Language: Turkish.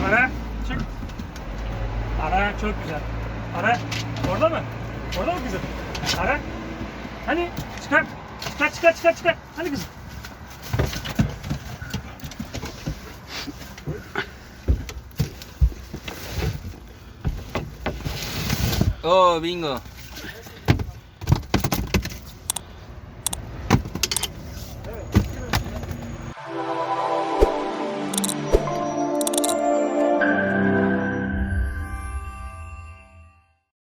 Ara. Çık. Ara çok güzel. Ara. Orada mı? Orada mı kızım? Ara. Hani çıkar. Çıkar. Hani kızım? Oh, bingo.